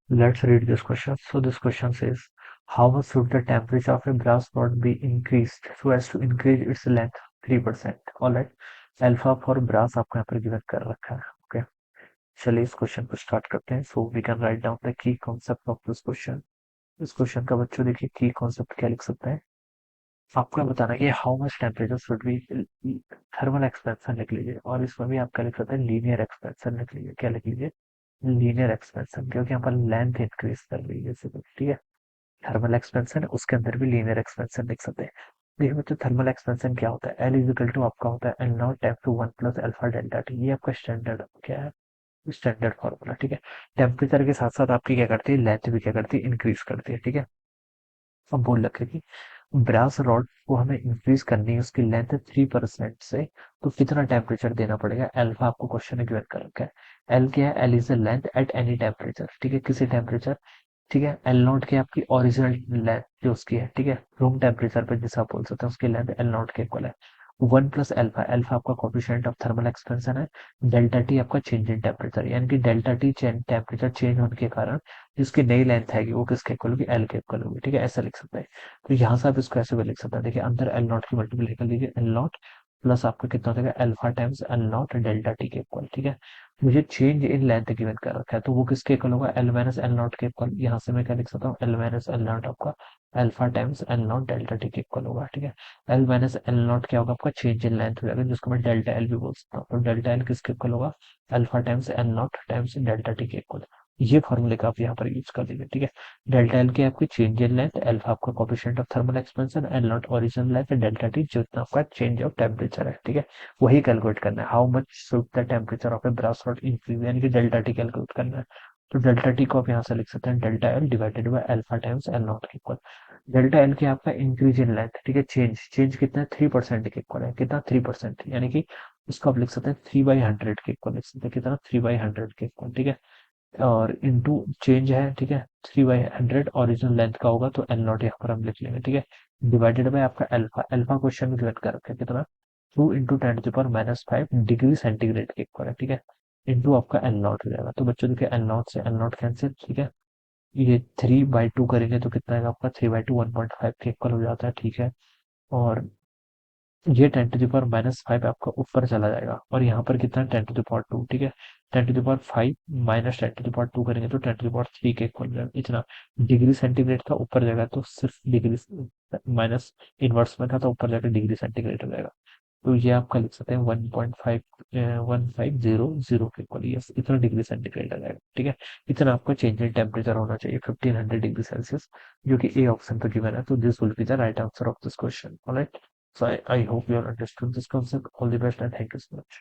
Let's read this question. So this question says, how much should the temperature of a brass rod be increased so as to increase its length 3%? All right. Alpha for brass आपको यहाँ पर given कर रखा है. Okay, चलिए इस question को start करते हैं. So we can write down the key concept of this question. इस क्वेश्चन का बच्चों देखिए की कॉन्सेप्ट क्या लिख सकते हैं. आपको बताना है कि how much temperature should be, thermal expansion लिख लीजिए, और इसमें भी आप क्या लिख सकते हैं, लीनियर एक्सपेंशन लिख लीजिए. क्या लिख लीजिए? लीनियर एक्सपेंशन, क्योंकि यहाँ पर लेंथ इंक्रीज कर रही है. ठीक है, थर्मल एक्सपेंशन उसके अंदर भी लीनियर एक्सपेंशन लिख सकते हैं. देखिए बच्चों, थर्मल एक्सपेंशन क्या होता है? एल इज इक्वल टू आपका होता है L not F two one plus alpha delta T. ये आपका स्टैंडर्ड क्या है? Standard formula. ठीक है, टेम्परेचर के साथ साथ आपकी क्या करती है, लेंथ भी क्या करती है, इंक्रीज करती है. ठीक है, अब बोल रखे कि ब्रास रॉड को हमें इंक्रीज करनी है, उसकी लेंथ 3% से, तो कितना टेम्परेचर देना पड़ेगा? अल्फा आपको क्वेश्चन में गिवन कर रखा है. एल क्या है? L is the length at any temperature. ठीक है, किसी टेम्परेचर. ठीक है, एल नॉट की आपकी ओरिजिनल लेंथ जो उसकी है, ठीक है, रूम टेम्परेचर पे जिसे आप बोल सकते हैं, उसकी लेंथ एल नॉट के इक्वल है. वन प्लस एल्फा, एल्फा आपका कोफिशिएंट ऑफ थर्मल एक्सपेंशन है. डेल्टा टी आपका चेंज इन टेम्परेचर, यानी कि डेल्टा टी टेम्परेचर चेंज होने के कारण जिसकी नई लेंथ है वो किसके इक्वल होगी? एल के इक्वल होगी. ठीक है, ऐसा लिख सकते हैं. तो यहाँ से आप इसको ऐसे भी लिख सकते हैं. देखिए, अंदर एल नॉट की मल्टीप्लाई कर लीजिए, एल नॉट प्लस आपका कितना हो जाएगा, alpha times L not delta T के इक्वल. ठीक है, मुझे चेंज इन लेंथ गिवन कर रखा है, तो वो किसके इक्वल होगा? एल माइनस एल नॉट के इक्वल. यहाँ से मैं क्या लिख सकता हूँ, एल माइनस एल नॉट आपका alpha times L not delta T के इक्वल होगा. ठीक है, एल माइनस एल नॉट क्या होगा? आपका चेंज इन लेंथ हो जाएगा, जिसको मैं डेल्टा एल भी बोल सकता हूँ. तो डेल्टा एल किसके इक्वल होगा? Alpha times L not times delta T के इक्वल. ये फॉर्मूले का आप यहाँ पर यूज कर लीजिए. ठीक है, डेल्टा एल की आपकी चेंज इन लेंथ, अल्फा आपका coefficient of thermal expansion, L not original length, delta T जो आपका चेंज ऑफ टेम्परेचर है. ठीक है, वही कैलकुलेट करना है. How much should the temperature of a brass rod increase, यानी कि डेल्टा टी कैलकुलेट करना है. तो डेल्टा टी को आप यहाँ से लिख सकते हैं delta L divided by alpha times L not के इक्वल. डेल्टा एल की आपका इंक्रीज इन लेंथ, ठीक है, चेंज चेंज कितना है, 3% के इक्वल है. कितना? 3%, यानी कि इसको आप लिख सकते हैं 3/100 के इक्वल लिख सकते हैं. कितना? 3/100 के इक्वल. ठीक है, और इंटू चेंज है. ठीक है, 3/100 ओरिजिनल लेंथ का होगा, तो एल नॉट यहाँ पर हम लिख लेंगे. ठीक है, डिवाइडेड बाय आपका अल्फा, अल्फा क्वेश्चन में गिवन कर रखा है कितना, 2 × 10⁻⁵ डिग्री सेंटीग्रेड के इक्वल है. ठीक है, इंटू आपका एल नॉट हो जाएगा. तो बच्चों देखिए, एल नॉट से एल नॉट कैंसिल. ठीक है, ये 3/2 करेंगे तो कितना आएगा आपका? 3/2 1.5 के इक्वल हो जाता है. ठीक है, और ये 10⁻⁵ आपका ऊपर चला जाएगा, और यहाँ पर कितना? 10⁻². ठीक है, 10⁵ माइनस 10⁻² करेंगे तो 10⁻³ के इक्वल जाएगा. इतना डिग्री सेंटीग्रेड था, ऊपर जाएगा तो सिर्फ डिग्री माइनस इनवर्स में था, तो ऊपर जाकर डिग्री सेंटीग्रेड हो जाएगा. तो ये आपका लिख सकते हैं 1.51500 के इक्वल. यस, इतना डिग्री सेंटीग्रेड आ जाएगा. ठीक है, इतना आपका चेंज इन टेम्परेचर होना चाहिए, 1500 डिग्री सेल्सियस, जो कि ए ऑप्शन पे गिवन है. तो this will be the right answer of this question. Alright, so I hope you all understood this concept. All the best and thank you so much.